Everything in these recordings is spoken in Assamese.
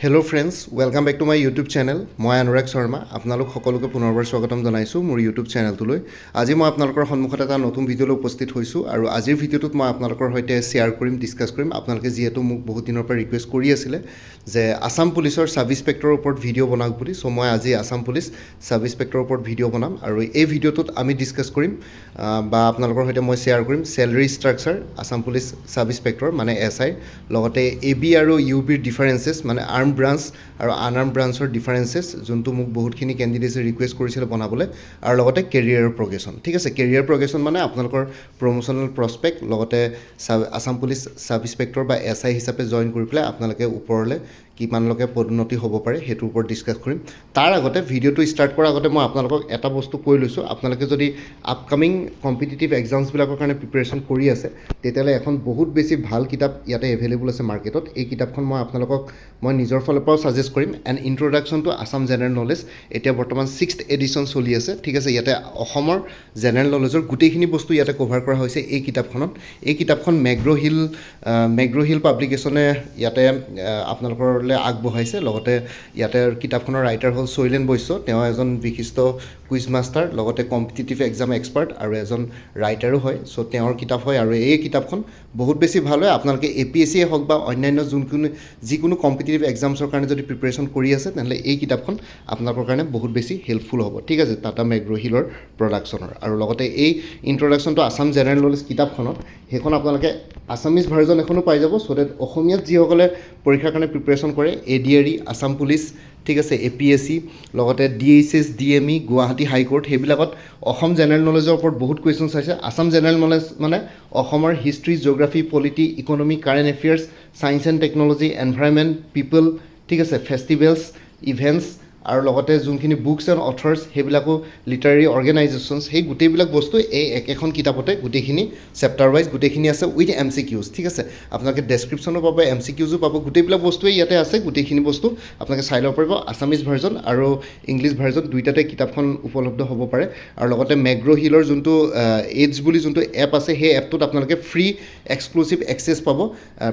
Hello' friends, welcome back to my YouTube channel. মই অনুৰাগ শৰ্মা আপোনালোক সকলোকে পুনৰবাৰ স্বাগতম জনাইছোঁ মোৰ ইউটিউব চেনেলটোলৈ। আজি মই আপোনালোকৰ সন্মুখত এটা নতুন ভিডিঅ'লৈ উপস্থিত হৈছোঁ আৰু আজিৰ ভিডিঅ'টোত মই আপোনালোকৰ সৈতে শ্বেয়াৰ কৰিম, ডিছকাছ কৰিম। আপোনালোকে যিহেতু মোক বহুত দিনৰ পৰা ৰিকুৱেষ্ট কৰি আছিলে যে আছাম পুলিচৰ ছাব ইন্সপেক্টৰৰ ওপৰত ভিডিঅ' বনাওক বুলি, চ' মই আজি আছাম পুলিচ ছাব ইন্সপেক্টৰৰ ওপৰত ভিডিঅ' বনাম আৰু এই ভিডিঅ'টোত আমি ডিছকাছ কৰিম বা আপোনালোকৰ সৈতে মই শ্বেয়াৰ কৰিম celery structure Assam police sub inspector মানে SI, লগতে AB আৰু UBৰ ডিফাৰেঞ্চেছ মানে আৰ্ম ব্ৰাঞ্চ আৰু আনআৰ্ম ব্ৰাঞ্চৰ ডিফাৰেঞ্চেছ, যোনটো মোক বহুতখিনি কেণ্ডিডেটছে ৰিকুৱেষ্ট কৰিছিলে বনাবলৈ, আৰু লগতে কেৰিয়াৰৰ প্ৰগ্ৰেশ্যন। ঠিক আছে, কেৰিয়াৰ প্ৰগ্ৰেশ্যন মানে আপোনালোকৰ প্ৰমোশ্যনেল প্ৰস্পেক্ট, লগতে আছাম পুলিচ ছাব ইন্সপেক্টৰ বা SI হিচাপে জইন কৰি পেলাই আপোনালোকে ওপৰলৈ কিমানলৈকে পদোন্নতি হ'ব পাৰে সেইটোৰ ওপৰত ডিছকাছ কৰিম। তাৰ আগতে ভিডিঅ'টো ষ্টাৰ্ট কৰাৰ আগতে মই আপোনালোকক এটা বস্তু কৈ লৈছোঁ, আপোনালোকে যদি আপকামিং কম্পিটিটিভ এক্সামছবিলাকৰ কাৰণে প্ৰিপেৰেশ্যন কৰি আছে তেতিয়াহ'লে এখন বহুত বেছি ভাল কিতাপ ইয়াতে এভেইলেবল আছে মাৰ্কেটত। এই কিতাপখন মই আপোনালোকক নিজৰ ফালৰ পৰাও ছাজেষ্ট কৰিম, and introduction to Assam general knowledge. এতিয়া বৰ্তমান 6th এডিশ্যন চলি আছে। ঠিক আছে, ইয়াতে অসমৰ জেনেৰেল নলেজৰ গোটেইখিনি বস্তু ইয়াতে কভাৰ কৰা হৈছে এই কিতাপখনত। এই কিতাপখন মেগ্ৰ' হিল পাব্লিকেশ্যনে ইয়াতে আপোনালোকলৈ আগবঢ়াইছে। লগতে ইয়াতে কিতাপখনৰ ৰাইটাৰ হ'ল শৈলেন বৈশ্য, তেওঁ এজন বিশিষ্ট কুইজ মাষ্টাৰ, লগতে কম্পিটিটিভ এক্সাম এক্সপাৰ্ট আৰু এজন ৰাইটাৰো হয়। চ' তেওঁৰ কিতাপ হয় আৰু এই কিতাপখন বহুত বেছি ভাল হয়। আপোনালোকে APSCয়ে হওক বা অন্যান্য যিকোনো কম্পিটিটিভ এক্সামছৰ কাৰণে যদি প্ৰিপেৰেশ্যন কৰি আছে তেনেহ'লে এই কিতাপখন আপোনালোকৰ কাৰণে বহুত বেছি হেল্পফুল হ'ব। ঠিক আছে, টাটা মেগ্ৰ' হিলৰ প্ৰডাকশ্যনৰ। আৰু লগতে এই introduction to Assam general knowledge কিতাপখনত সেইখন আপোনালোকে আছামিজ ভাৰ্জন এখনো পাই যাব, চ' ডেট অসমীয়াত যিসকলে পৰীক্ষাৰ কাৰণে প্ৰিপেৰেশ্যন কৰে ADRE, আছাম পুলিচ, ঠিক আছে, APSC, লগতে DHS, DME, গুৱাহাটী হাইকোৰ্ট, সেইবিলাকত অসম জেনেৰেল নলেজৰ ওপৰত বহুত কুৱেশ্যনছ আছে। আছাম জেনেৰেল নলেজ মানে অসমৰ history, geography, polity, economy, current affairs, science and technology, environment, people, ঠিক আছে, ফেষ্টিভেলছ, ইভেণ্টছ, আৰু লগতে যোনখিনি বুকছ এণ্ড অথৰ্ছ সেইবিলাকো লিটাৰেৰী অৰ্গেনাইজেশ্যনছ, সেই গোটেইবিলাক বস্তু এই একেখন কিতাপতে গোটেইখিনি চেপ্টাৰ ৱাইজ গোটেইখিনি আছে উইথ MCQs। ঠিক আছে, আপোনালোকে ডেছক্ৰিপশ্যনো পাব, MCQsও পাব, গোটেইবিলাক বস্তুৱেই ইয়াতে আছে। গোটেইখিনি বস্তু আপোনালোকে চাই ল'ব পাৰিব। আছামিজ ভাৰ্জন আৰু ইংলিছ ভাৰ্জন দুইটাতে কিতাপখন উপলব্ধ হ'ব পাৰে। আৰু লগতে মেগ্ৰ' হিলৰ যোনটো এইডছ বুলি যোনটো এপ আছে, সেই এপটোত আপোনালোকে ফ্ৰী এক্সক্লুচিভ এক্সেছ পাব,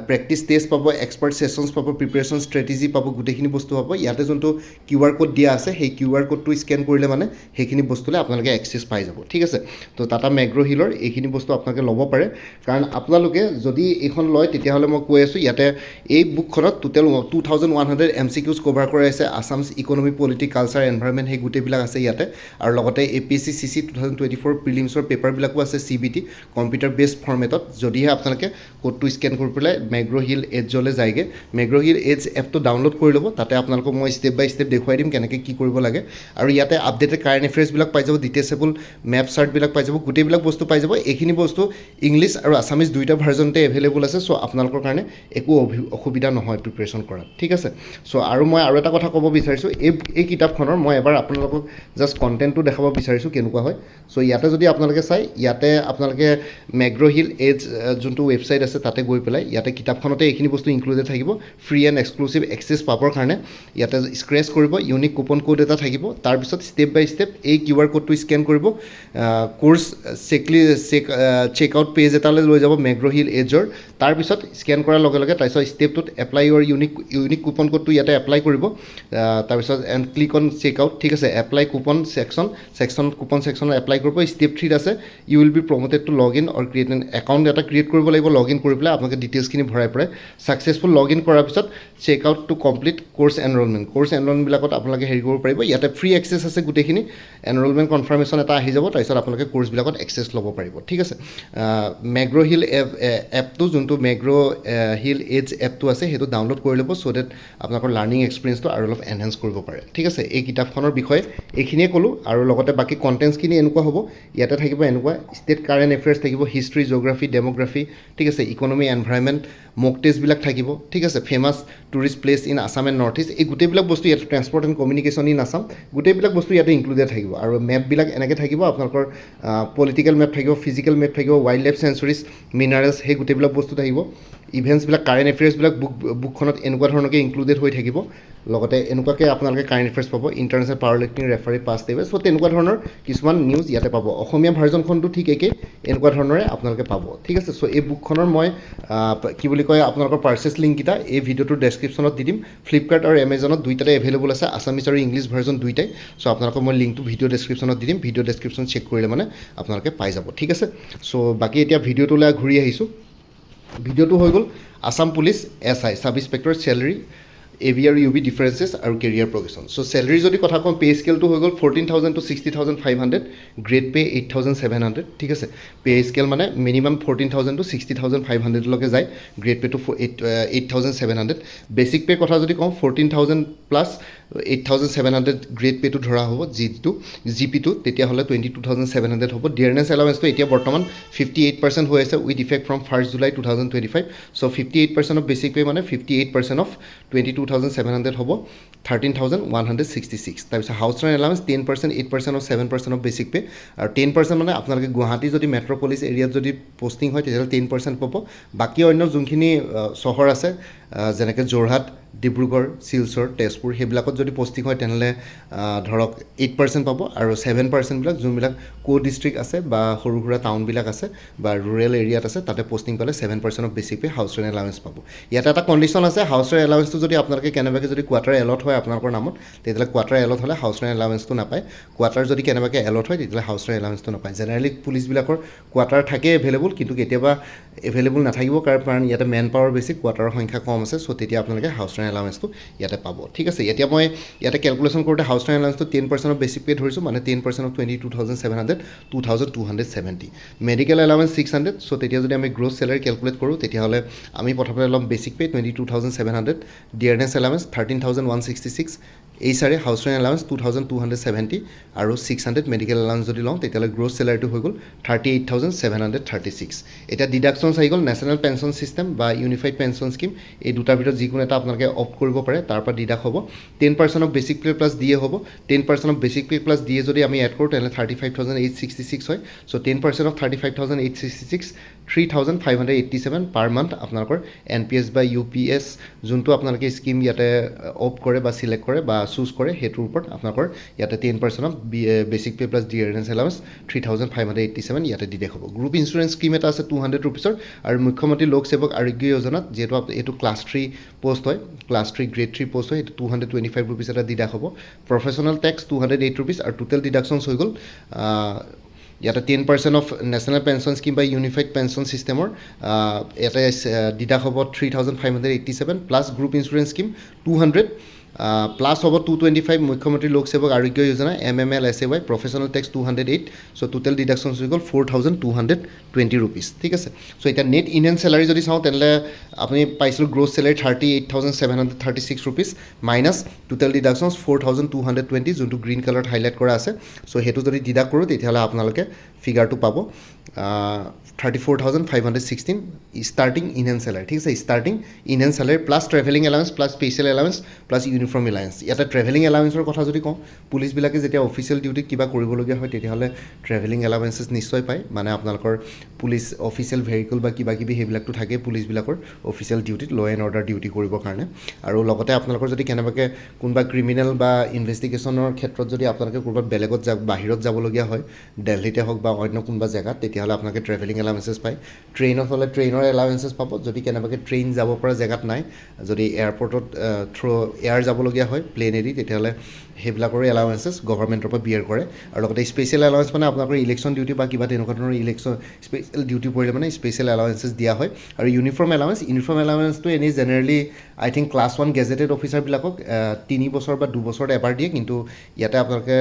প্ৰেক্টিছ টেষ্ট পাব, এক্সপাৰ্ট ছেশ্যনছ পাব, প্ৰিপেৰেশ্যন ষ্ট্ৰেটেজি পাব, গোটেইখিনি বস্তু পাব। ইয়াতে যোনটো QR কোড দিয়া আছে সেই QR কোডটো স্কেন কৰিলে মানে সেইখিনি বস্তুলৈ আপোনালোকে এক্সেছ পাই যাব। ঠিক আছে, তো টাটা মেগ্ৰ' হিলৰ এইখিনি বস্তু আপোনালোকে ল'ব পাৰে, কাৰণ আপোনালোকে যদি এইখন লয় তেতিয়াহ'লে মই কৈ আছোঁ ইয়াতে এই বুকখনত টোটেল 2100 MCQs কভাৰ কৰা আছে। Assam's economy, polity, culture, environment, সেই গোটেইবিলাক আছে ইয়াতে। আৰু লগতে APSC CC 2024 প্ৰিলিমছৰ পেপাৰবিলাকো আছে CBT কম্পিউটাৰ বেছড ফৰ্মেটত। যদিহে আপোনালোকে কোডটো স্কেন কৰি পেলাই মেগ্ৰ' হিল এডজলৈ যায়গৈ, মেগ্ৰ' হিল এডজ এপটো ডাউনলোড কৰি ল'ব। তাতে আপোনালোকক মই ষ্টেপ বাই ষ্টেপ দেখুৱাই দিম কেনেকৈ কি কৰিব লাগে। আৰু ইয়াতে আপডেটেড কাৰেণ্ট এফেয়াৰ্ছবিলাক পাই যাব, ডিটেচেবল মেপ চাৰ্টবিলাক পাই যাব, গোটেইবিলাক বস্তু পাই যাব। এইখিনি বস্তু ইংলিছ আৰু আছামিজ দুইটা ভাৰ্জনতে এভেইলেবল আছে। চ' আপোনালোকৰ কাৰণে একো অসুবিধা নহয় প্ৰিপেৰেশ্যন কৰাত। ঠিক আছে, চ' আৰু মই আৰু এটা কথা ক'ব বিচাৰিছোঁ, এই কিতাপখনৰ মই এবাৰ আপোনালোকক জাষ্ট কণ্টেণ্টটো দেখাব বিচাৰিছোঁ কেনেকুৱা হয়। চ' ইয়াতে যদি আপোনালোকে চাই, ইয়াতে আপোনালোকে মেগ্ৰ' হিল এডজ যোনটো ৱেবছাইট আছে তাতে গৈ পেলাই ইয়াতে কিতাপখনতে এইখিনি বস্তু ইনক্লুডেড থাকিব। ফ্ৰী এণ্ড এক্সক্লুচিভ এক্সেছ পাবৰ কাৰণে ইয়াতে স্ক্ৰেচ কৰিব, ইউনিক কুপন কোড এটা থাকিব। তাৰপিছত ষ্টেপ বাই ষ্টেপ এই QR কোডটো স্কেন কৰিব, কোৰ্চ চেকআউট পেজ এটালৈ লৈ যাব মেগ্ৰ' হিল এডজৰ। তাৰপিছত স্কেন কৰাৰ লগে লগে তাৰপিছত ষ্টেপটোত এপ্লাই ইউৰ ইউনিক কুপন কোডটো ইয়াতে এপ্লাই কৰিব। তাৰপিছত এণ্ড ক্লিক অন চেকআউট। ঠিক আছে, এপ্লাই কুপন কুপন ছেকশ্যনত এপ্লাই কৰিব। ষ্টেপ 3 আছে, you will be promoted to log in or create an account এটা ক্ৰিয়েট কৰিব লাগিব। লগ ইন কৰি পেলাই আপোনালোকে ডিটেইলছখিনি ভৰাই পৰাই ছাকচেছফুল লগ ইন কৰাৰ পিছত চেকআউট টু কমপ্লিট কোৰ্চ এনৰলমেণ্টবিলাকত আপোনালোকে হেৰি কৰিব পাৰিব। ইয়াতে ফ্ৰী এক্সেছ আছে গোটেইখিনি, এনৰলমেণ্ট কনফাৰ্মেশ্যন এটা আহি যাব, তাৰপিছত আপোনালোকে কোৰ্চবিলাকত এক্সেছ ল'ব পাৰিব। ঠিক আছে, মেগ্ৰ' হিল এপটো যোনটো মেগ্ৰ' হিল এডজ এপটো আছে সেইটো ডাউনলোড কৰি ল'ব, চ' ডেট আপোনালোকৰ লাৰ্ণিং এক্সপিৰিয়েঞ্চটো আৰু অলপ এনহেঞ্চ কৰিব পাৰে। ঠিক আছে, এই কিতাপখনৰ বিষয়ে এইখিনিয়ে ক'লোঁ। আৰু লগতে বাকী কণ্টেণ্টছখিনি এনেকুৱা হ'ব, ইয়াতে থাকিব এনেকুৱা ষ্টেট কাৰেণ্ট এফেয়াৰ্ছ থাকিব, হিষ্ট্ৰী, জিঅ'গ্ৰাফী, ডেম'গ্ৰাফী, ঠিক আছে, ইকনমি, এনভাইৰনমেণ্ট, মক টেষ্টবিলাক থাকিব। ঠিক আছে, famous tourist place in Assam and north east, এই গোটেইবিলাক বস্তু ইয়াতে transport and communication in Assam, গোটেইবিলাক বস্তু ইয়াতে ইনক্লুডেড থাকিব। আৰু মেপবিলাক এনেকৈ থাকিব, আপোনালোকৰ পলিটিকেল মেপ থাকিব, ফিজিকেল মেপ থাকিব, ৱাইল্ড লাইফ চেঞ্চুৰীজ, মিনাৰেলছ, সেই গোটেইবিলাক বস্তু থাকিব। ইভেণ্টছবিলাক কাৰেণ্ট এফেয়াৰ্ছবিলাক বুকখনত এনেকুৱা ধৰণকৈ ইনক্লুডেড হৈ থাকিব লগতে এনেকুৱাকৈ আপোনালোকে কাৰেণ্ট এফেয়াৰ্ছ পাব international power lifting referee past table so' তেনেকুৱা ধৰণৰ কিছুমান নিউজ ইয়াতে পাব অসমীয়া ভাৰ্জনখনটো ঠিক একেই এনেকুৱা ধৰণৰে আপোনালোকে পাব ঠিক আছে চ' এই বুকখনৰ মই কি বুলি কয় আপোনালোকৰ পাৰ্চেছ লিংককেইটা এই ভিডিঅ'টোৰ ডেছক্ৰিপশ্যনত দি দিম ফ্লিপকাৰ্ট আৰু এমেজনত দুইটাতে এভেইলেবল আছে আছামিজ আৰু ইংলিছ ভাৰ্জন দুইটাই চ' আপোনালোকক মই লিংকটো ভিডিঅ' ডেছক্ৰিপশ্যনত দি দিম ভিডিঅ' ডেছক্ৰিপশ্যন চেক কৰিলে মানে আপোনালোকে পাই যাব ঠিক আছে চ' বাকী এতিয়া ভিডিঅ'টোলৈ ঘূৰি আহিছোঁ ভিডিঅ'টো হৈ গ'ল Assam police SI sub inspector salary AV আৰু UV ডিফাৰেঞ্চেছ আৰু কেৰিয়াৰ প্ৰগ্ৰেশ্যন চ' চেলাৰী যদি কথা কওঁ পে' স্কেলটো হৈ গ'ল 14,000 to 60,500 গ্ৰেড পে' 8,700 ঠিক আছে পে' স্কেল মানে মিনিমাম 14,000 to 60,500লৈকে যায় গ্ৰেড পে'টো 8,700 বেচিক পে' কথা যদি কওঁ 14,000 প্লাছ 8,700 গ্ৰেড পে'টো ধৰা হ'ব GPটো তেতিয়াহ'লে 22,700 হ'ব ডিয়াৰনেছ এলাৱেঞ্চটো এতিয়া বৰ্তমান 58% হৈ আছে with effect from 1 July 2025 so' 58% of basic pay' মানে 58% অফ 22,700 হ'ব 13,166 তাৰপিছত house rent allowance 10% 8% of 7% of basic pay' আৰু 10% মানে আপোনালোকে গুৱাহাটী যদি মেট্ৰ'পলিছ এৰিয়াত যদি পষ্টিং হয় তেতিয়াহ'লে 10% পাব বাকী অন্য যোনখিনি চহৰ আছে যেনেকৈ যোৰহাট ডিব্ৰুগড় শিলচৰ তেজপুৰ সেইবিলাকত যদি পষ্টিং হয় তেনেহ'লে ধৰক 8% পাব আৰু 7%বিলাক যোনবিলাক ডিষ্ট্ৰিক্ট আছে বা সৰু সুৰা টাউনবিলাক আছে বা ৰুৰেল এৰিয়াত আছে তাতে পষ্টিং পালে 7% of basic pay' house rent allowance পাব ইয়াতে এটা কণ্ডিশ্যন আছে হাউচ ৰেণ্ট এলাৱেঞ্চটো যদি আপোনালোকে কেনেবাকৈ যদি কোৱাৰ্টাৰ এলট হয় আপোনালোকৰ নামত তেতিয়াহ'লে কোৱাৰ্টাৰ এলট হ'লে হাউচ ৰেণ্ট এলাৱেঞ্চটো নাপায় কোৱাৰ্টাৰ যদি কেনেবাকৈ এলট হয় তেতিয়াহ'লে হাউচ ৰেণ্ট এলাৱেঞ্চটো নাপায় জেনেৰেলি পুলিচবিলাকৰ কোৱাৰ্টাৰ থাকে এভেইলেবল কিন্তু কেতিয়াবা এভেইলেবল নাথাকিব কাৰণ ইয়াতে মেন পাৱাৰ বেছি কোৱাৰ্টাৰৰ সংখ্যা কম আছে চ' তেতিয়া আপোনালোকে হাউচ ৰেণ্ট এলাৱেঞ্চটো ইয়াতে পাব ঠিক আছে এতিয়া মই ইয়াতে কেলকুলেশ্যন কৰোঁতে হাউচ ৰেণ্ট এলাৱেঞ্চটো 10% অফ বেচিক পে' ধৰিছোঁ মানে 10% অফ 22,700 2,270 মেডিকেল এলাৱেঞ্চ 600 চ' তেতিয়া যদি আমি গ্ৰছ চেলাৰী কেলকুলেট কৰোঁ তেতিয়াহ'লে আমি প্ৰথমতে ল'ম বেচিক পে' 22,700 ডিয়াৰনেছ এলাৱেঞ্চ 13,166 এইচাৰে হাউচ ৰেণ্ট এলাৱেঞ্চ 2,270 আৰু 600 মেডিকেল এলাৱেঞ্চ যদি লওঁ তেতিয়াহ'লে গ্ৰছ চেলাৰীটো হৈ গ'ল 38,736 এতিয়া ডিডাকশ্যনছ আহি গ'ল নেশ্যনেল পেঞ্চন ছিষ্টেম বা ইউনিফাইড পেঞ্চন স্কিম এই দুটাৰ ভিতৰত যিকোনো এটা আপোনালোকে অপ্ট কৰিব পাৰে তাৰ পৰা ডিডাক্ট হ'ব 10% অফ বেচিক পে' প্লাছ দিয়ে হ'ব 10% অফ বেচিক পে' প্লাছ দিয়ে যদি আমি এড কৰোঁ তেনেহ'লে 35,866 হয় চ' 10% অফ 35,866 3,587 পাৰ মান্থ আপোনালোকৰ NPS বা UPS যোনটো আপোনালোকে স্কিম ইয়াতে অপ্ট কৰে বা চিলেক্ট কৰে বা চুজ কৰে সেইটোৰ ওপৰত আপোনালোকৰ ইয়াতে 10% of basic pay' plus dearness allowance 3,587 ইয়াতে ডিডাক্ট হ'ব গ্ৰুপ ইঞ্চুৰেঞ্চ স্কিম এটা আছে 200 ৰুপিছৰ আৰু মুখ্যমন্ত্ৰী লোক সেৱক আৰোগ্য যোজনাত যিহেতু এইটো ক্লাছ 3 পষ্ট হয় ক্লাছ 3 গ্ৰেড 3 পষ্ট হয় এইটো 225 ৰুপিছ এটা ডিডাক্ট হ'ব প্ৰফেশ্যনেল টেক্স 208 ৰুপিছ আৰু টোটেল ডিডাকশ্যনছ হৈ গ'ল ইয়াতে 10% অফ নেশ্যনেল পেঞ্চন স্কিম বা ইউনিফাইড পেঞ্চন ছিষ্টেমৰ ইয়াতে ডিডাক্ট হ'ব 3,587 plus group insurance scheme 200 plus হ'ব 225 মুখ্যমন্ত্ৰী লোক সেৱক Arogya Yojana MML SAY professional tax 208 চ' টোটেল ডিডাকশ্যনছ হৈ গ'ল 4,220 ৰুপিছ ঠিক আছে চ' এতিয়া নেট ইণ্ডিয়ান চেলাৰী যদি চাওঁ তেনেহ'লে আপুনি পাইছিলোঁ gross salary 38,736 rupees minus total deductions 4,220 যোনটো গ্ৰীণ কালাৰত হাইলাইট কৰা আছে চ' সেইটো যদি ডিডাক্ট কৰোঁ তেতিয়াহ'লে আপোনালোকে ফিগাৰটো পাব 34,516 ষ্টাৰ্টিং ইণ্ডিয়ান চেলাৰী ঠিক আছে starting Indian salary plus travelling allowance plus special allowance plus uniform allowance ইয়াতে ট্ৰেভেলিং এলাৱেঞ্চৰ কথা যদি কওঁ পুলিচবিলাকে যেতিয়া অফিচিয়েল ডিউটিত কিবা কৰিবলগীয়া হয় তেতিয়াহ'লে ট্ৰেভেলিং এলাৱেঞ্চেছ নিশ্চয় পায় মানে আপোনালোকৰ পুলিচ অফিচিয়েল ভেহিকল বা কিবা কিবি সেইবিলাকতো থাকেই পুলিচবিলাকৰ অফিচিয়েল ডিউটিত ল' এণ্ড অৰ্ডাৰ ডিউটি কৰিবৰ কাৰণে আৰু লগতে আপোনালোকৰ যদি কেনেবাকৈ কোনোবা ক্ৰিমিনেল বা ইনভেষ্টিগেশ্যনৰ ক্ষেত্ৰত যদি আপোনালোকে ক'ৰবাত বেলেগত বাহিৰত যাবলগীয়া হয় দিল্লীতে হওক বা অন্য কোনোবা জেগাত তেতিয়াহ'লে আপোনালোকে ট্ৰেভেলিং এলাৱেঞ্চেছ পায় ট্ৰেইনত হ'লে ট্ৰেইনৰ এলাৱেঞ্চেছ পাব যদি কেনেবাকৈ ট্ৰেইন যাব পৰা জেগাত নাই যদি এয়াৰপৰ্টত এয়াৰ যাবলগীয়া হয় প্লেন এৰি তেতিয়াহ'লে সেইবিলাকৰো এলাৱেঞ্চেছ গভৰ্ণমেণ্টৰ পৰা বিয়াৰ কৰে আৰু লগতে স্পেচিয়েল এলাৱেঞ্চ মানে আপোনালোকৰ ইলেকশ্যন ডিউটি বা কিবা তেনেকুৱা ধৰণৰ স্পেচিয়েল ডিউটি পৰিলে মানে স্পেচিয়েল এলাৱেঞ্চেছ দিয়া হয় আৰু ইউনিফৰ্ম এলাৱেঞ্চটো এনেই জেনেৰেলি আই থিংক ক্লাছ 1 গেজেটেড অফিচাৰবিলাকক 3 বছৰ বা 2 বছৰত এবাৰ দিয়ে কিন্তু ইয়াতে আপোনালোকে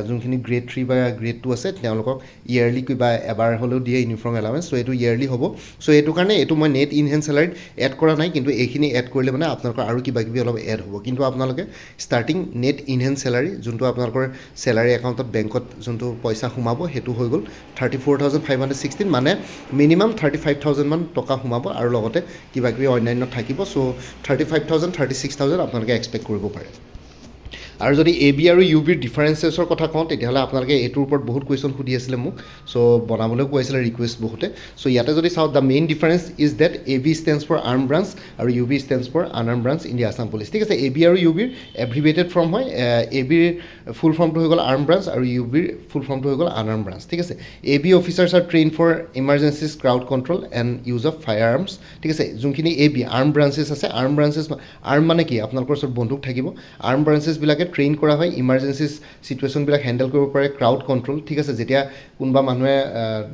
যোনখিনি গ্ৰেড 3 বা গ্ৰেড 2 আছে তেওঁলোকক ইয়েৰলি কিবা এবাৰ হ'লেও দিয়ে ইউনিফৰ্ম এলাৱেঞ্চ চ' এইটো ইয়েৰলি হ'ব চ' এইটো কাৰণে এইটো মই নেট ইনহেণ্ড চেলাৰীত এড কৰা নাই কিন্তু এইখিনি এড কৰিলে মানে আপোনালোকৰ আৰু কিবা কিবি অলপ এড হ'ব কিন্তু আপোনালোকে ষ্টাৰ্টিং নেট ইনহেণ্ড চেলাৰী যোনটো আপোনালোকৰ চেলাৰী একাউণ্টত বেংকত যোনটো পইচা সোমাব সেইটো হৈ গ'ল 34,516 মানে মিনিমাম 35,000 মান টকা সোমাব আৰু লগতে কিবা কিবি অন্যান্য থাকিব চ' 35,000 36,000 আপোনালোকে এক্সপেক্ট কৰিব পাৰে আৰু যদি এ বি আৰু ইউ বিৰ ডিফাৰেঞ্চেছৰ কথা কওঁ তেতিয়াহ'লে আপোনালোকে এইটোৰ ওপৰত বহুত কুৱেশ্যন সুধি আছিলে মোক চ' বনাবলৈও কৈ আছিলে ৰিকুৱেষ্ট বহুতে চ' ইয়াতে যদি চাওঁ the main difference is that A B stands for arm branch আৰু U B stands for unarm branch in the Assam police ঠিক আছে এ বি আৰু ইউ বিৰ এভ্ৰিভেটেড ফৰ্ম হয় এ বিৰ ফুল ফৰ্মটো হৈ গ'ল আৰ্ম ব্ৰাঞ্চ আৰু ইউ বিৰ ফুল ফৰ্মটো হৈ গ'ল আনআৰ্ম ব্ৰাঞ্চ ঠিক আছে A B officers are train for emergencies crowd control and use of fire arms ঠিক আছে যোনখিনি এ বি আৰ্ম ব্ৰাঞ্চেছ আছে আৰ্ম ব্ৰাঞ্চেছ আৰ্ম মানে কি আপোনালোকৰ ওচৰত বন্দুক থাকিব আৰ্ম ব্ৰাঞ্চেছবিলাকে ট্ৰেইন কৰা হয় ইমাৰ্জেঞ্চিজ চিটুৱেশ্যনবিলাক হেণ্ডেল কৰিব পাৰে ক্ৰাউড কণ্ট্ৰল ঠিক আছে যেতিয়া কোনোবা মানুহে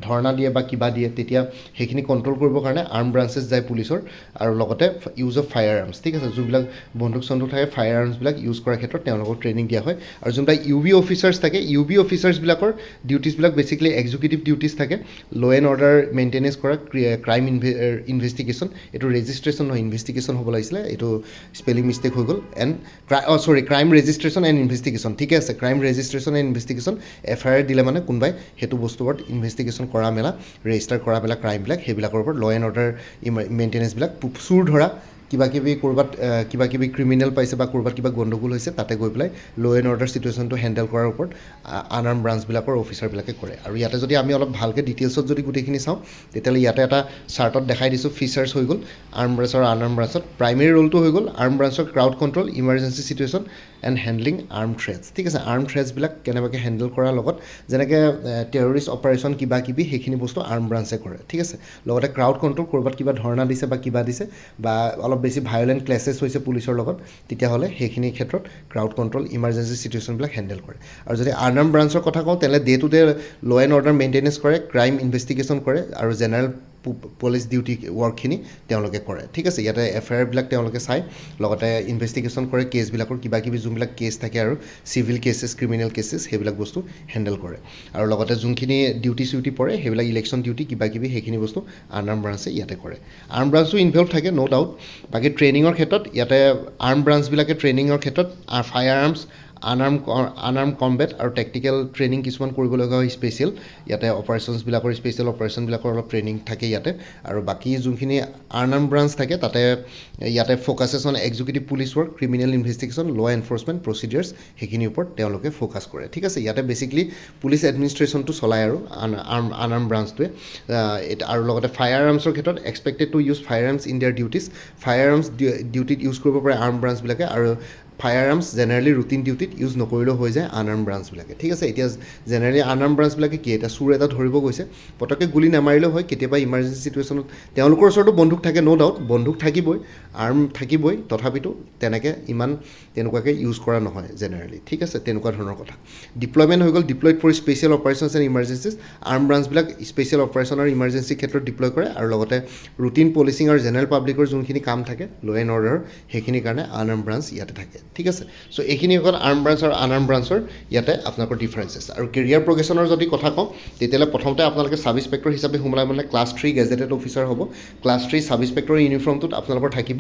ধৰ্ণা দিয়ে বা কিবা দিয়ে তেতিয়া সেইখিনি কণ্ট্ৰল কৰিবৰ কাৰণে আৰ্ম ব্ৰাঞ্চেছ যায় পুলিচৰ আৰু লগতে ইউজ অফ ফায়াৰ আৰ্মছ ঠিক আছে যোনবিলাক বন্দুক চন্দুক থাকে ফায়াৰ আৰ্মছবিলাক ইউজ কৰাৰ ক্ষেত্ৰত তেওঁলোকক ট্ৰেইনিং দিয়া হয় আৰু যোনবিলাক ইউ বি অফিচাৰ্ছ থাকে U B অফিচাৰ্ছবিলাকৰ ডিউটিছবিলাক basically executive duties থাকে ল' এণ্ড অৰ্ডাৰ মেইনটেনেঞ্চ কৰা ক্ৰাইম ইনভেষ্টিগেশ্যন এইটো ৰেজিষ্ট্ৰেশ্যন নহয় ইনভেষ্টিগেশ্যন হ'ব লাগিছিলে এইটো স্পেলিং মিষ্টেক হৈ গ'ল and crime registration and investigation ঠিকে আছে crime registration and investigation F I R দিলে মানে কোনোবাই সেইটো বস্তুৰ ওপৰত ইনভেষ্টিগেশ্যন কৰা মেলা ৰেজিষ্টাৰ কৰা মেলা ক্ৰাইমবিলাক সেইবিলাকৰ ওপৰত ল' এণ্ড অৰ্ডাৰ মেইনটেনেঞ্চবিলাক চুৰ ধৰা কিবা কিবি ক'ৰবাত কিবা কিবি ক্ৰিমিনেল পাইছে বা ক'ৰবাত কিবা গণ্ডগোল হৈছে তাতে গৈ পেলাই ল' এণ্ড অৰ্ডাৰ চিটুৱেশ্যনটো হেণ্ডেল কৰাৰ ওপৰত আনআৰ্ম ব্ৰাঞ্চবিলাকৰ অফিচাৰবিলাকে কৰে আৰু ইয়াতে যদি আমি অলপ ভালকৈ ডিটেইলছত যদি গোটেইখিনি চাওঁ তেতিয়াহ'লে ইয়াতে এটা চাৰ্টত দেখাই দিছোঁ ফিচাৰ্ছ হৈ গ'ল আৰ্ম ব্ৰাঞ্চ আৰু আনআৰ্ম ব্ৰাঞ্চত প্ৰাইমেৰী ৰ'লটো হৈ গ'ল আৰ্ম ব্ৰাঞ্চৰ crowd control emergency situation and handling arm threats ঠিক আছে আৰ্ম থ্ৰেটছবিলাক কেনেবাকৈ হেণ্ডেল কৰাৰ লগত যেনেকৈ টেৰৰিষ্ট অপাৰেশ্যন কিবা কিবি সেইখিনি বস্তু আৰ্ম ব্ৰাঞ্চে কৰে ঠিক আছে লগতে ক্ৰাউড কণ্ট্ৰল ক'ৰবাত কিবা ধৰ্ণা দিছে বা কিবা দিছে বা অলপ বেছি ভায়লেণ্ট ক্লেছেছ হৈছে পুলিচৰ লগত তেতিয়াহ'লে সেইখিনি ক্ষেত্ৰত ক্ৰাউড কণ্ট্ৰল ইমাৰ্জেঞ্চি চিটুৱেশ্যনবিলাক হেণ্ডেল কৰে আৰু যদি আনআৰ্ম ব্ৰাঞ্চৰ কথা কওঁ তেনেহ'লে ডে টু ডে ল' এণ্ড অৰ্ডাৰ মেইনটেনেঞ্চ কৰে ক্ৰাইম ইনভেষ্টিগেশ্যন কৰে আৰু জেনেৰেল পুলিচ ডিউটি ৱৰ্কখিনি তেওঁলোকে কৰে ঠিক আছে ইয়াতে এফ আই আৰবিলাক তেওঁলোকে চায় লগতে ইনভেষ্টিগেশ্যন কৰে কেছবিলাকৰ কিবা কিবি যোনবিলাক কেছ থাকে আৰু চিভিল কেছেছ ক্ৰিমিনেল কেছেছ সেইবিলাক বস্তু হেণ্ডেল কৰে আৰু লগতে যোনখিনি ডিউটি চিউটি পৰে সেইবিলাক ইলেকশ্যন ডিউটি কিবা কিবি সেইখিনি বস্তু আনআৰ্ম ব্ৰাঞ্চে ইয়াতে কৰে আৰ্ম ব্ৰাঞ্চো ইনভলভ থাকে ন' ডাউট বাকী ট্ৰেইনিঙৰ ক্ষেত্ৰত ইয়াতে আৰ্ম ব্ৰাঞ্চবিলাকে ট্ৰেইনিঙৰ ক্ষেত্ৰত ফায়াৰ আৰ্মছ আনআৰ্ম কম্বেট আৰু টেকটিকেল ট্ৰেইনিং কিছুমান কৰিবলগা হয় স্পেচিয়েল ইয়াতে অপাৰেশ্যনছবিলাকৰ স্পেচিয়েল অপাৰেশ্যনবিলাকৰ অলপ ট্ৰেইনিং থাকে ইয়াতে আৰু বাকী যোনখিনি আনআৰ্ম ব্ৰাঞ্চ থাকে তাতে ইয়াতে focuses on executive police work criminal investigation law' enforcement procedures সেইখিনিৰ ওপৰত তেওঁলোকে ফ'কাছ কৰে ঠিক আছে ইয়াতে বেছিকেলি পুলিচ এডমিনিষ্ট্ৰেশ্যনটো চলায় আৰু আনআৰ্ম ব্ৰাঞ্চটোৱে আৰু লগতে ফায়াৰ আৰ্মছৰ ক্ষেত্ৰত expected to use fire arms in their duties fire arms ডিউটিত ইউজ কৰিব পাৰে আৰ্ম ব্ৰাঞ্চবিলাকে আৰু ফায়াৰ আৰ্মছ জেনেৰেলি ৰুটিন ডিউটিত ইউজ নকৰিলেও হৈ যায় আনআৰ্ম ব্ৰাঞ্চবিলাকে ঠিক আছে এতিয়া জেনেৰেলি আনআৰ্ম ব্ৰাঞ্চবিলাকে কি এতিয়া চুৰ এটা ধৰিব গৈছে পটককৈ গুলি নামাৰিলেও হয় কেতিয়াবা ইমাৰ্জেঞ্চি চিটুৱেশ্যনত তেওঁলোকৰ ওচৰতো বন্দুক থাকে ন' ডাউট বন্দুক থাকিবই আৰ্ম থাকিবই তথাপিতো তেনেকৈ ইমান তেনেকুৱাকৈ ইউজ কৰা নহয় জেনেৰেলি ঠিক আছে তেনেকুৱা ধৰণৰ কথা ডিপ্লয়মেণ্ট হৈ গ'ল deployed for special operations and emergencies arm ব্ৰাঞ্চবিলাক স্পেচিয়েল অপাৰেশ্যন আৰু ইমাৰ্জেঞ্চি ক্ষেত্ৰত ডিপ্লয় কৰে আৰু লগতে ৰুটিন পলিচিং আৰু জেনেৰেল পাব্লিকৰ যোনখিনি কাম থাকে ল' এণ্ড অৰ্ডাৰ সেইখিনিৰ কাৰণে আনআৰ্ম ব্ৰাঞ্চ ইয়াতে থাকে ঠিক আছে চ' এইখিনি হ'ল আৰ্ম ব্ৰাঞ্চ আৰু আনআৰ্ম ব্ৰাঞ্চৰ ইয়াতে আপোনালোকৰ ডিফাৰেঞ্চেছ আৰু কেৰিয়াৰ প্ৰগ্ৰেশ্যনৰ যদি কথা কওঁ তেতিয়াহ'লে প্ৰথমতে আপোনালোকে ছাব ইনস্পেক্টৰ হিচাপে সোমালে মানে ক্লাছ 3 গেজেটেড অফিচাৰ হ'ব ক্লাছ 3 ছাব ইনস্পেক্টৰৰ ইউনিফৰ্মটোত আপোনালোকৰ থাকিব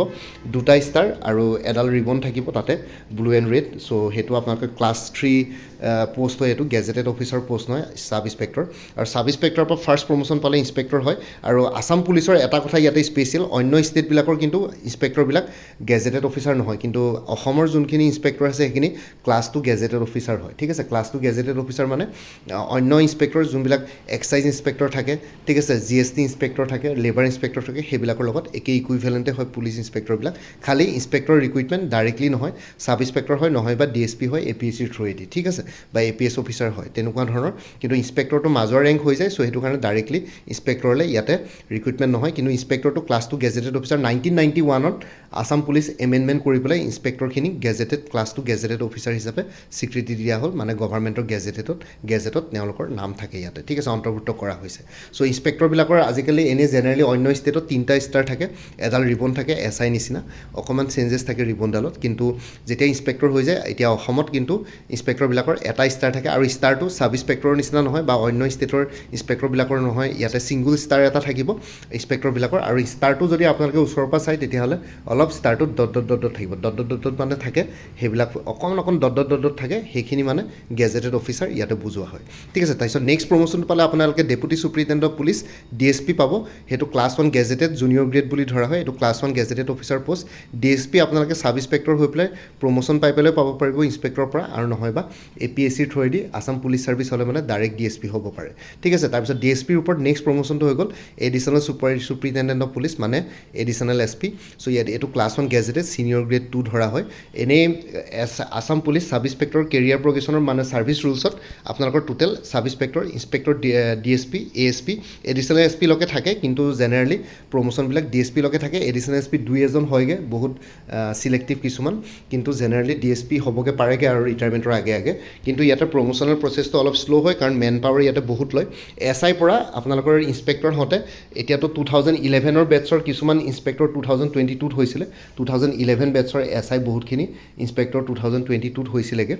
2টা ষ্টাৰ আৰু এডাল ৰিবন থাকিব তাতে ব্লু এণ্ড ৰেড চ' সেইটো আপোনালোকে ক্লাছ 3 পোষ্ট হয় এইটো গেজেটেড অফিচাৰ পোষ্ট নহয় ছাব ইনস্পেক্টৰ আৰু ছাব ইনস্পেক্টৰৰ পৰা ফাৰ্ষ্ট প্ৰমোশ্যন পালে ইনস্পেক্টৰ হয় আৰু আছাম পুলিচৰ এটা কথা ইয়াতে স্পেচিয়েল অন্য ষ্টেটবিলাকৰ কিন্তু ইনস্পেক্টৰবিলাক গেজেটেড অফিচাৰ নহয় কিন্তু অসমৰ যোনখিনি ইনস্পেক্টৰ আছে সেইখিনি ক্লাছ 2 গেজেটেড অফিচাৰ হয় ঠিক আছে ক্লাছ 2 গেজেটেড অফিচাৰ মানে অন্য ইনস্পেক্টৰ যোনবিলাক এক্সাইজ ইনস্পেক্টৰ থাকে ঠিক আছে GST ইনস্পেক্টৰ থাকে লেবাৰ ইনস্পেক্টৰ থাকে সেইবিলাকৰ লগত একেই ইকুইভেলেণ্টে হয় পুলিচ ইনস্পেক্টৰবিলাক খালি ইনস্পেক্টৰ ৰিক্ৰুইটমেণ্ট ডাইৰেক্টলি নহয় ছাব ইনস্পেক্টৰ হয় নহয় বা DSP হয় APSCৰ থ্ৰুৱেদি ঠিক আছে বা APS অফিচাৰ হয় তেনেকুৱা ধৰণৰ কিন্তু ইনস্পেক্টৰটো মাজৰ ৰেংক হৈ যায় চ' সেইটো কাৰণে ডাইৰেক্টলি ইনস্পেক্টৰলৈ ইয়াতে ৰিক্ৰুইটমেণ্ট নহয় কিন্তু ইনস্পেক্টৰটো ক্লাছ 2 গেজেটেড অফিচাৰ 1991ত আছাম পুলিচ এমেণ্ডমেণ্ট কৰি পেলাই ইনস্পেক্টৰখিনিক গেজেটেড ক্লাছ 2 গেজেটেড অফিচাৰ হিচাপে স্বীকৃতি দিয়া হ'ল মানে গভাৰ্ণমেণ্টৰ গেজেটত তেওঁলোকৰ নাম থাকে ইয়াতে ঠিক আছে অন্তৰ্ভুক্ত কৰা হৈছে চ' ইনস্পেক্টৰবিলাকৰ আজিকালি এনেই জেনেৰেলি অন্য ষ্টেটত 3টা ষ্টাৰ থাকে এডাল ৰিবন থাকে SI নিচিনা অকণমান চেঞ্জেছ থাকে ৰিবনডালত কিন্তু যেতিয়া ইনস্পেক্টৰ হৈ যায় এতিয়া অসমত কিন্তু ইনস্পেক্টৰবিলাকৰ এটা ষ্টাৰ থাকে আৰু ষ্টাৰটো ছাব ইনস্পেক্টৰৰ নিচিনা নহয় বা অন্য ষ্টেটৰ ইনস্পেক্টৰবিলাকৰ নহয় ইয়াতে ছিংগুল ষ্টাৰ এটা থাকিব ইনস্পেক্টৰবিলাকৰ আৰু ষ্টাৰটো যদি আপোনালোকে ওচৰৰ পৰা চায় তেতিয়াহ'লে অলপ ষ্টাৰটোত ডট ডট ডট ডট থাকিব ডট ডট ডট ডট মানে থাকে থাকে সেইবিলাক অকণ ডট থাকে সেইখিনি মানে গেজেটেড অফিচাৰ ইয়াতে বুজোৱা হয় ঠিক আছে তাৰপিছত নেক্সট প্ৰমোশ্যন পালে আপোনালোকে ডেপুটি চুপাৰিটেণ্ডেণ্ট অফ পুলিচ DSP পাব সেইটো ক্লাছ 1 গেজেটেড জুনিয়ৰ গ্ৰেড বুলি ধৰা হয় এইটো class 1 gazetted officer post DSP আপোনালোকে সাব ইন্সপেক্টৰ হৈ পেলাই প্ৰমোশ্যন পাই পেলাই পাব পাৰিব ইন্সপেক্টৰৰ পৰা আৰু নহয় বা APSC থ্ৰুৱেদি আসাম পুলিচ সাৰ্ভিস হ'লে মানে ডাইৰেক্ট DSP হ'ব পাৰে ঠিক আছে তাৰপিছত DSPৰ ওপৰত নেক্সট প্ৰমোশ্যনটো হৈ গ'ল এডিশ্যনেল চুপাৰিটেণ্ডেণ্ট অফ পুলিচ মানে এডিশ্যনেল SP চ' ইয়াত এইটো ক্লাছ 1 গেজেটেড ছিনিয়ৰ গ্ৰেড 2 ধৰা হয় এনেই Assam police sub inspector career প্ৰগ্ৰেশ্যনৰ মানে ছাৰ্ভিচ ৰুলছত আপোনালোকৰ total sub inspector DSP ASP additional SP লৈকে থাকে কিন্তু জেনেৰেলি প্ৰমোশ্যনবিলাক DSP লৈকে থাকে এডিশ্যনেল SP 2 হয়গে বহুত সিলেক্টিভ কিছুমান কিন্তু জেনেৰেলি DSP হ'বগে পাৰেগে আৰু ৰিটায়াৰমেণ্টৰ আগে কিন্তু ইয়াতে প্ৰমোশ্যনৰ প্ৰচেছটো অলপ শ্ল' হয় কাৰণ মেন পাৱাৰ ইয়াতে বহুত লয় SI পৰা আপোনালোকৰ ইন্সপেক্টৰ হওঁতে এতিয়াতো 2011ৰ বেটছৰ কিছুমান ইন্সপেক্টৰ 2022ত হৈছিলে 2011 বেটছৰ SI বহুতখিনি ইন্সপেক্টৰ 2022ত হৈছিলেগে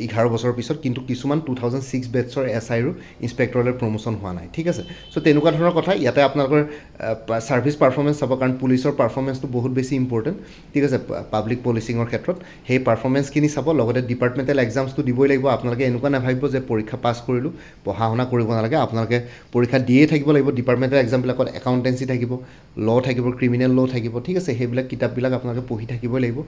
11 বছৰৰ পিছত কিন্তু কিছুমান 2006 বেটছৰ SIৰো ইন্সপেক্টৰলৈ প্ৰমোশ্যন হোৱা নাই ঠিক আছে চ' তেনেকুৱা ধৰণৰ কথা ইয়াতে আপোনালোকৰ ছাৰ্ভিচ পাৰফৰ্মেঞ্চ চাব কাৰণ পুলিচৰ পাৰফৰ্মেঞ্চটো বহুত বেছি ইম্পৰ্টেণ্ট ঠিক আছে পাব্লিক পলিচিঙৰ ক্ষেত্ৰত সেই পাৰফৰ্মেঞ্চখিনি চাব লগতে ডিপাৰ্টমেণ্টেল এক্সামছটো দিবই লাগিব আপোনালোকে এনেকুৱা নাভাবিব যে পৰীক্ষা পাছ কৰিলোঁ পঢ়া শুনা কৰিব নালাগে আপোনালোকে পৰীক্ষা দিয়ে থাকিব লাগিব ডিপাৰ্টমেণ্টেল এক্সামবিলাকত একাউণ্টেঞ্চি থাকিব ল থাকিব ক্ৰিমিনেল ল থাকিব ঠিক আছে সেইবিলাক কিতাপবিলাক আপোনালোকে পঢ়ি থাকিবই লাগিব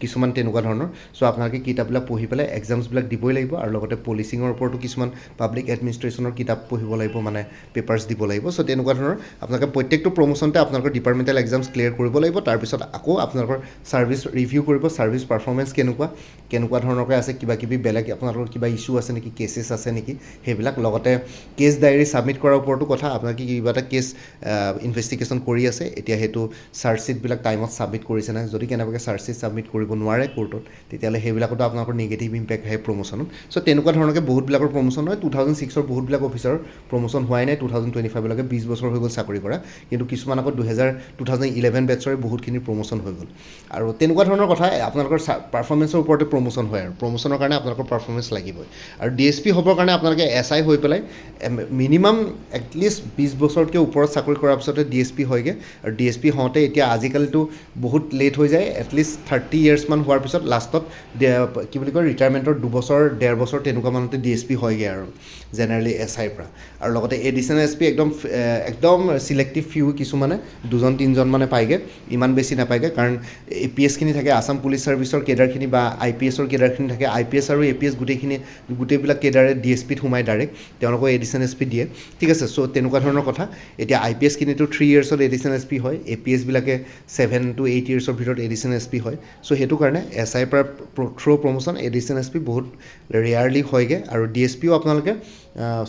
কিছুমান তেনেকুৱা ধৰণৰ চ' আপোনালোকে কিতাপবিলাক পঢ়ি পেলাই এক্সামছবিলাক দিবই লাগিব আৰু লগতে পলিচিঙৰ ওপৰতো কিছুমান পাব্লিক এডমিনিষ্ট্ৰেশ্যনৰ কিতাপ পঢ়িব লাগিব মানে পেপাৰ্ছ দিব লাগিব চ' তেনেকুৱা ধৰণৰ আপোনালোকে প্ৰত্যেকটো প্ৰমোশ্যনতে আপোনালোকৰ ডিপাৰ্টমেণ্টেল এক্সামছ ক্লিয়াৰ কৰিব লাগিব তাৰপিছত আকৌ আপোনালোকৰ ছাৰ্ভিচ ৰিভিউ কৰিব ছাৰ্ভিচ পাৰফৰ্মেঞ্চ কেনেকুৱা ধৰণৰকৈ আছে কিবা কিবি বেলেগ আপোনালোকৰ কিবা ইছ্যু আছে নেকি কেছেছ আছে নেকি সেইবিলাক লগতে কেছ ডায়েৰী ছাবমিট কৰাৰ ওপৰতো কথা আপোনালোকে কিবা এটা কেছ ইনভেষ্টিগেশ্যন কৰি আছে এতিয়া সেইটো চাৰ্জশ্বিটবিলাক টাইমত ছাবমিট কৰিছে নাই যদি কেনেবাকৈ চাৰ্জশ্বিট ছাবমিট কৰিব নোৱাৰে কোৰ্টত তেতিয়াহ'লে সেইবিলাকতো আপোনালোকৰ নিগেটিভ ইম্পেক্ট আহে প্ৰমোশ্যনত চ' তেনেকুৱা ধৰণৰকৈ বহুতবিলাকৰ প্ৰমোশ্যন হয় 2006ৰ বহুতবিলাক অফিচাৰৰ প্ৰমোশ্যন হোৱাই নাই 2025লৈকে 20 বছৰ হৈ গ'ল চাকৰি কৰা কিন্তু কিছুমান আকৌ 2011 বেটছৰে বহুতখিনি প্ৰমোশ্যন হৈ গ'ল আৰু তেনেকুৱা ধৰণৰ কথা আপোনালোকৰ পাৰফৰ্মেঞ্চৰ ওপৰতে প্ৰমোশ্যন হয় আৰু প্ৰমোশ্যনৰ কাৰণে আপোনালোকৰ পাৰফৰ্মেঞ্চ লাগিবই আৰু DSP হ'বৰ কাৰণে আপোনালোকে SI হৈ পেলাই মিনিমাম এটলিষ্ট 20 বছৰতকৈ ওপৰত চাকৰি কৰাৰ পিছতে DSP হয়গৈ আৰু DSP হওঁতে এতিয়া আজিকালিতো বহুত লেট হৈ যায় এটলিষ্ট 30 ইয়াৰ্ছমান হোৱাৰ পিছত লাষ্টত কি বুলি কয় ৰিটায়াৰমেণ্টৰ 2 বছৰ 1.5 বছৰ তেনেকুৱা মানতে DSP হয়গৈ আৰু জেনেৰেলি SIৰ পৰা আৰু লগতে এডিশ্যনেল SP একদম চিলেক্টিভ ফিউ কিছুমানে 2-3জন মানে পায়গৈ ইমান বেছি নাপায়গৈ কাৰণ APSখিনি থাকে আসাম পুলিচ ছাৰ্ভিচৰ কেডাৰখিনি বা IPSৰ কেডাৰখিনি থাকে IPS আৰু APS গোটেইবিলাক কেডাৰে DSPত সোমাই ডাইৰেক্ট তেওঁলোকক এডিশ্যনেল SP দিয়ে ঠিক আছে চ' তেনেকুৱা ধৰণৰ কথা এতিয়া IPSখিনিতো 3 ইয়াৰ্ছত এডিশ্যনেল SP হয় APSবিলাকে 7 to 8 ইয়াৰ্ছৰ ভিতৰত এডিশ্যনেল SP হয় চ' সেইটো কাৰণে SIৰ পৰা থ্ৰু প্ৰমোশ্যন এডিশ্যনেল SP বহুত ৰেয়াৰলি হয়গৈ আৰু DSPও আপোনালোকে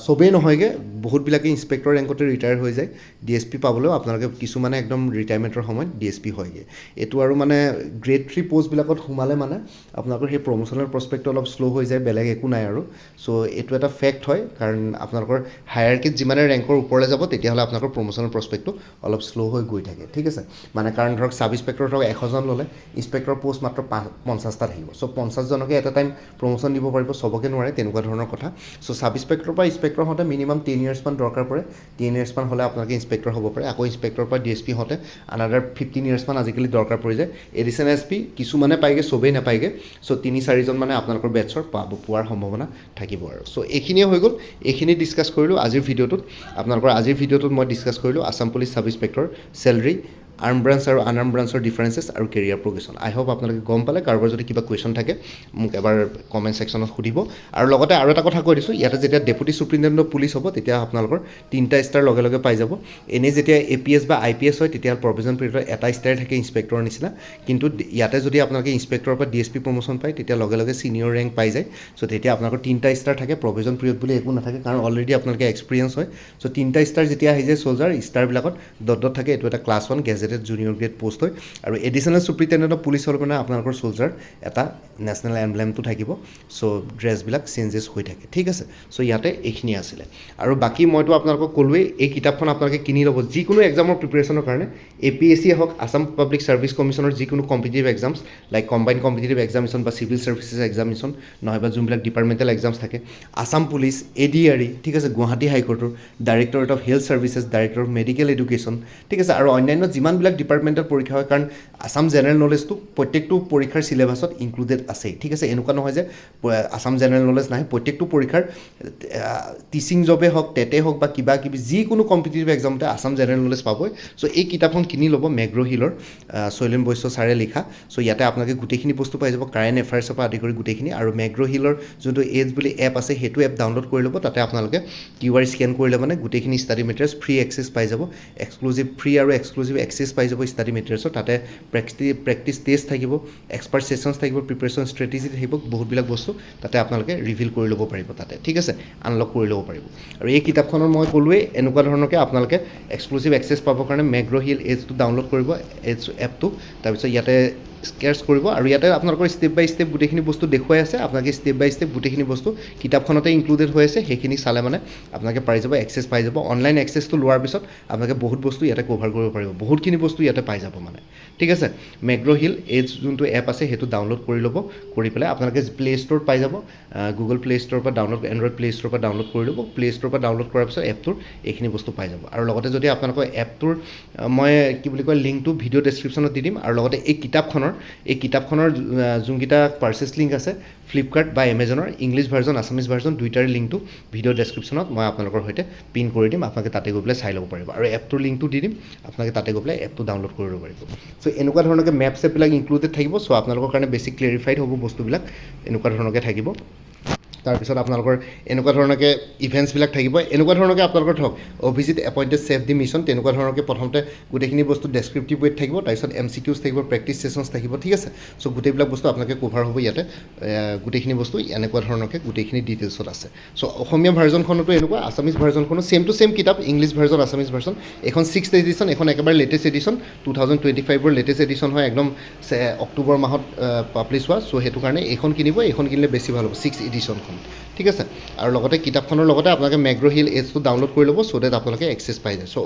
চবেই নহয়গৈ বহুতবিলাকে ইন্সপেক্টৰ ৰেংকতে ৰিটায়াৰ হৈ যায় DSP পাবলৈও আপোনালোকে কিছুমানে একদম ৰিটায়াৰমেণ্টৰ সময়ত DSP হয়গৈ এইটো আৰু মানে গ্ৰেড 3 পষ্টবিলাকত সোমালে মানে আপোনালোকৰ সেই প্ৰমোশ্যনৰ প্ৰস্পেক্টটো অলপ শ্ল' হৈ যায় বেলেগ একো নাই আৰু চ' এইটো এটা ফেক্ট হয় কাৰণ আপোনালোকৰ হায়াৰকিত যিমানে ৰেংকৰ ওপৰলৈ যাব তেতিয়াহ'লে আপোনালোকৰ প্ৰমোশ্যনৰ প্ৰস্পেক্টটো অলপ শ্ল' হৈ গৈ থাকে ঠিক আছে মানে কাৰণ ধৰক সাব ইন্সপেক্টৰ ধৰক 100জন ল'লে ইন্সপেক্টৰ পষ্ট মাত্ৰ 50টা থাকিব চ' 50জনকে এটা টাইম প্ৰমোশ্যন দিব পাৰিব চবকে নোৱাৰে তেনেকুৱা ধৰণৰ কথা চ' সাব ইন্সপেক্টৰ পৰা ইন্সপেক্টৰ হওঁতে মিনিমাম 10 ইয়াৰ্ছমান দৰকাৰ পৰে 10 ইয়াৰ্ছমান হ'লে আপোনালোকে ইন্সপেক্টৰ হ'ব পাৰে আকৌ ইন্সপেক্টৰৰ পৰা DSP হওঁতে আনাডাৰ 15 ইয়াৰ্ছমান আজিকালি দৰকাৰ পৰি যায় এডিশ্যনেল SP কিছুমানে পায়গৈ চবেই নাপায়গৈ চ' 3-4জন মানে আপোনালোকৰ বেটছৰ পোৱাৰ সম্ভাৱনা থাকিব আৰু চ' এইখিনিয়ে হৈ গ'ল এইখিনি ডিছকাছ কৰিলোঁ আজিৰ ভিডিঅ'টোত মই ডিছকাছ কৰিলোঁ Assam police sub inspector celery arm branch আৰু আনআৰ্ম ব্ৰাঞ্চৰ ডিফাৰেঞ্চেছ আৰু কেৰিয়াৰ প্ৰগ্ৰেশ্যন আই হোপ আপোনালোকে গম পালে কাৰোবাৰ যদি কিবা কুৱেশ্যন থাকে মোক এবাৰ কমেণ্ট ছেকশ্যনত সুধিব আৰু লগতে আৰু এটা কথা কৈ দিছোঁ ইয়াতে যেতিয়া ডেপুটি চুপাৰিটেণ্ডেণ্ট অফ পুলিচ হ'ব তেতিয়া আপোনালোকৰ 3টা ষ্টাৰ লগে পাই যাব এনেই যেতিয়া APS বা IPS হয় তেতিয়া প্ৰভিজন পিৰিয়ডত এটা ষ্টাৰ থাকে ইন্সপেক্টৰৰ নিচিনা কিন্তু ইয়াতে যদি আপোনালোকে ইন্সপেক্টৰৰ পৰা DSP প্ৰমোশ্যন পায় তেতিয়া লগে ছিনিয়ৰ ৰেংক পাই যায় চ' তেতিয়া আপোনালোকৰ 3টা ষ্টাৰ থাকে প্ৰভিজন পিৰিয়ড বুলি একো নাথাকে কাৰণ অলৰেডি আপোনালোকে এক্সপিৰিয়েঞ্চ হয় চ' 3টা ষ্টাৰ যেতিয়া আহি যায় চ'লজাৰ ষ্টাৰবিলাকত ডট থাকে এইটো এটা class 1 gazetted junior grade post হয় আৰু এডিশ্যনেল চুপাৰিটেণ্ডেণ্ট অফ পুলিচ হ'লে মানে আপোনালোকৰ চ'লজাৰ এটা নেশ্যনেল এমব্লেমটো থাকিব চ' ড্ৰেছবিলাক চেঞ্জেছ হৈ থাকে ঠিক আছে চ' ইয়াতে এইখিনি আছিলে আৰু বাকী মইতো আপোনালোকক ক'লোৱেই এই কিতাপখন আপোনালোকে কিনি ল'ব যিকোনো এক্সামৰ প্ৰিপেৰেশ্যনৰ কাৰণে APSC হওক আসাম পাব্লিক ছাৰ্ভিচ কমিশ্যনৰ যিকোনো competitive exams like combine competitive examination বা চিভিল ছাৰ্ভিচেছ এক্সামিনেশ্যন নহয়বা যোনবিলাক ডিপাৰ্টমেণ্টেল এক্সামছ থাকে আসাম পুলিচ ADRE ঠিক আছে গুৱাহাটী হাইকোৰ্টৰ directorate of health services director of medical education ঠিক আছে আৰু অন্যান্য যিমান যিমানবিলাক ডিপাৰ্টমেণ্টেল পৰীক্ষা হয়, কাৰণ আছাম জেনেৰেল নলেজটো প্ৰত্যেকটো পৰীক্ষাৰ চিলেবাছত ইনক্লুডেড আছেই, ঠিক আছে। এনেকুৱা নহয় যে আছাম জেনেৰেল নলেজ নাহে, প্ৰত্যেকটো পৰীক্ষাৰ টিচিং জবে হওক, টেটে হওক বা কিবা কিবি যিকোনো কম্পিটিটিভ এক্সামতে আছাম জেনেৰেল নলেজ পাবই। চ' এই কিতাপখন কিনি ল'ব, মেগ্ৰ' হিলৰ শৈলেন বৈশ্য ছাৰে লিখা। চ' ইয়াতে আপোনালোকে গোটেইখিনি বস্তু পাই যাব, কাৰেণ্ট এফেয়াৰ্ছৰ পৰা আদি কৰি গোটেইখিনি। আৰু মেগ্ৰ' হিলৰ যোনটো এজ বুলি এপ আছে, সেইটো এপ ডাউনলোড কৰি ল'ব। তাতে আপোনালোকে QR স্কেন কৰিলে মানে গোটেইখিনি ষ্টাডি মেটেৰিয়েলছ ফ্ৰী এক্সেছ পাই যাব, ফ্ৰী আৰু এক্সক্লুজিভ এক্সেছ পাই যাব ষ্টাডি মেটেৰিয়েলছৰ। তাতে প্ৰেক্টিছ টেষ্ট থাকিব, এক্সপাৰ্ট ছেশ্যনছ থাকিব, প্ৰিপেৰেশ্যন ষ্ট্ৰেটেজি থাকিব, বহুতবিলাক বস্তু তাতে আপোনালোকে ৰিভিল কৰি ল'ব পাৰিব তাতে, ঠিক আছে, আনলক কৰি ল'ব পাৰিব। আৰু এই কিতাপখনৰ মই ক'লোৱেই এনেকুৱা ধৰণৰকৈ আপোনালোকে এক্সক্লুজিভ এক্সেছ পাবৰ কাৰণে মেগ্ৰ' হিল এজটো ডাউনলোড কৰিব, এজ এপটো। তাৰপিছত ইয়াতে স্কেৰ্চ কৰিব আৰু ইয়াতে আপোনালোকৰ ষ্টেপ বাই ষ্টেপ গোটেইখিনি বস্তু দেখুৱাই আছে। আপোনালোকে ষ্টেপ বাই ষ্টেপ গোটেইখিনি বস্তু কিতাপখনতে ইনক্লুডেড হৈ আছে, সেইখিনি চালে মানে আপোনালোকে পাই যাব, এক্সেছ পাই যাব। অনলাইন এক্সেছটো লোৱাৰ পিছত আপোনালোকে বহুত বস্তু ইয়াতে কভাৰ কৰিব পাৰিব, বহুতখিনি বস্তু ইয়াতে পাই যাব মানে, ঠিক আছে। মেগ্ৰ' হিল এজ যোনটো এপ আছে সেইটো ডাউনলোড কৰি ল'ব, কৰি পেলাই আপোনালোকে প্লে ষ্ট'ৰত পাই যাব, গুগল প্লে ষ্ট'ৰৰ পৰা ডাউনলোড, এণ্ড্ৰইড প্লে ষ্ট'ৰৰ পৰা ডাউনলোড কৰি ল'ব। প্লে ষ্ট'ৰৰ পৰা ডাউনলোড কৰাৰ পিছত এপটোৰ এইখিনি বস্তু পাই যাব। আৰু লগতে যদি আপোনালোকৰ এপটোৰ মই কি বুলি কয় লিংকটো ভিডিঅ' ডেছক্ৰিপশ্যনত দি দিম। আৰু লগতে এই কিতাপখনৰ যোনকেইটা পাৰ্চেছ লিংক আছে, ফ্লিপকাৰ্ট বা এমেজনৰ ইংলিছ ভাৰ্জন, আছামিজ ভাৰ্জন দুইটাৰে লিংকটো ভিডিঅ' ডেছক্ৰিপশ্যনত মই আপোনালোকৰ সৈতে পিন কৰি দিম, আপোনালোকে তাতে গৈ পেলাই চাই ল'ব পাৰিব। আৰু এপটোৰ লিংকটো দি দিম, আপোনালোকে তাতে গৈ পেলাই এপটো ডাউনলোড কৰি ল'ব পাৰিব। চ' এনেকুৱা ধৰণৰকৈ মেপ চেপবিলাক ইনক্লুডেড থাকিব। চ' আপোনালোকৰ কাৰণে বেছি ক্লেৰিফাইড হ'ব বস্তুবিলাক, এনেকুৱা ধৰণৰকৈ থাকিব। তাৰপিছত আপোনালোকৰ এনেকুৱা ধৰণৰকৈ ইভেণ্টছবিলাক থাকিব, এনেকুৱা ধৰণৰকৈ আপোনালোকৰ ধৰক অভিজিত এপইণ্টেড ছেভ দি মিছন, তেনেকুৱা ধৰণৰকৈ প্ৰথমতে গোটেইখিনি বস্তু ডেছক্ৰিপটিভ ৱেত থাকিব, তাৰপিছত MCQs থাকিব, প্ৰেক্টিছ ছেশ্যনছ থাকিব, ঠিক আছে। চ' গোটেইবিলাক বস্তু আপোনালোকে কভাৰ হ'ব ইয়াতে, গোটেইখিনি বস্তু এনেকুৱা ধৰণৰকৈ গোটেইখিনি ডিটেইলছত আছে। চ' অসমীয়া ভাৰ্জনখনতো এনেকুৱা, আছামিজ ভাৰ্জনখনো ছেম টু ছেম কিতাপ, ইংলিছ ভাৰ্জন, আছামিজ ভাৰ্জন। এখন 6th এডিশ্যন, এখন একেবাৰে লেটেষ্ট এডিশ্যন, 2025ৰ লেটেষ্ট এডিশ্যন হয়, একদম অক্টোবৰ মাহত পাব্লিছ হোৱা। চ' সেইটো কাৰণে এইখন কিনিব, এইখন কিনিলে বেছি ভাল হ'ব, 6th এডিশ্যনখন, ঠিক আছে। আৰু লগতে কিতাপখনৰ লগতে আপোনালোকে মেগ্ৰ' হিল এজটো ডাউনলোড কৰি ল'ব, চ' ডেট আপোনালোকে এক্সেছ পাই যায়। চ'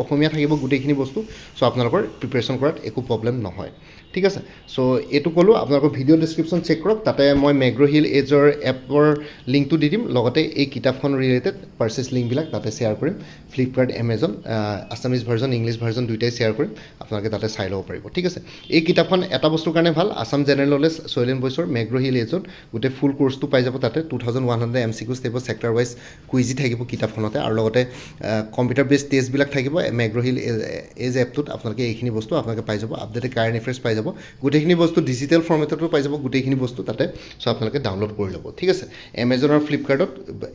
অসমীয়া থাকিব গোটেইখিনি বস্তু, চ' আপোনালোকৰ প্ৰিপেৰেশ্যন কৰাত একো প্ৰব্লেম নহয়, ঠিক আছে। চ' এইটো ক'লোঁ, আপোনালোকৰ ভিডিঅ' ডেছক্ৰিপশ্যন চেক কৰক, তাতে মই মেগ্ৰ' হিল এজৰ এপৰ লিংকটো দি দিম, লগতে এই কিতাপখন ৰিলেটেড পাৰ্চেছ লিংকবিলাক তাতে শ্বেয়াৰ কৰিম। Flipkart, Amazon, Assamese version, English version দুইটাই শ্বেয়াৰ কৰিম, আপোনালোকে তাতে চাই ল'ব পাৰিব, ঠিক আছে। এই কিতাপখন এটা বস্তুৰ কাৰণে ভাল, আছাম জেনেৰেল নলেজ শৈলেন বৈশ্যৰ মেগ্ৰ' হিল এজত গোটেই ফুল কোৰ্চটো পাই যাব তাতে। 2100 MCQs থাকিব, চেক্টৰ ৱাইজ কুইজি থাকিব কিতাপখনতে। আৰু লগতে কম্পিউটাৰ বেছড টেষ্টবিলাক থাকিব মেগ্ৰ' হিল এজ এপটোত। আপোনালোকে এইখিনি বস্তু আপোনালোকে পাই যাব, আপডেটেড কাৰেণ্ট এফেয়াৰ্ছ পাই যাব, গোটেইখিনি বস্তু ডিজিটেল ফৰ্মেটতো পাই যাব, গোটেইখিনি বস্তু তাতে। চ' আপোনালোকে ডাউনলোড কৰি ল'ব, ঠিক আছে। এমেজন আৰু ফ্লিপকাৰ্টত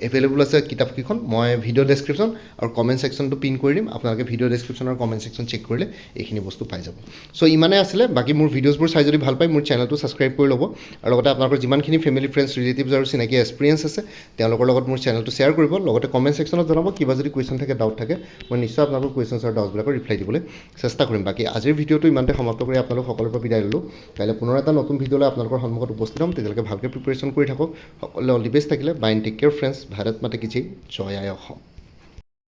এভেইলেবল আছে কিতাপকেইখন, মই ভিডিঅ' ডেছক্ৰিপশ্যন আৰু কমেণ্ট ছেকশ্যনটো পিন কৰি দিম, আপোনালোকে ভিডিঅ' ডেছক্ৰিপশ্যন আৰু কমেণ্ট ছেকশ্যন চেক কৰিলে এইখিনি বস্তু পাই যাব। চ' ইমানেই আছিলে, বাকী মোৰ ভিডিঅ'ছবোৰ চাই যদি ভাল পায় মোৰ চেনেলটো ছাবস্ক্ৰাইব কৰি ল'ব। আৰু লগতে আপোনালোকৰ যিমানখিনি ফেমিলি, ফ্ৰেণ্ডছ, ৰিলেটিভছ আৰু চিনাকি এক্সপিৰিয়েঞ্চ আছে তেওঁলোকৰ লগত মোৰ চেনেলটো শ্বেয়াৰ কৰিব। লগতে কমেণ্ট ছেকশ্যনত জনাব, কিবা যদি কুৱেশ্যন থাকে, ডাউট থাকে, মই নিশ্চয় আপোনালোকৰ কুৱেশ্যনছ আৰু ডাউটছবিলাকৰ ৰিপ্লাই দিবলৈ চেষ্টা কৰিম। বাকী আজিৰ ভিডিঅ'টো ইমানতে সমাপ্ত কৰি আপোনালোক সকলোৰে পৰা বিদায় ল'লোঁ। কাইলৈ পুনৰ এটা নতুন ভিডিঅ'লৈ আপোনালোকৰ সন্মুখত উপস্থিত হ'ম, তেতিয়ালৈকে ভালকৈ প্ৰিপেৰেশ্যন কৰি থাকক। সকলোৱে অল দি বেষ্ট থাকিলে। Bye and take care friends. Bharat মাতা কি জয়, জয় আই অসম।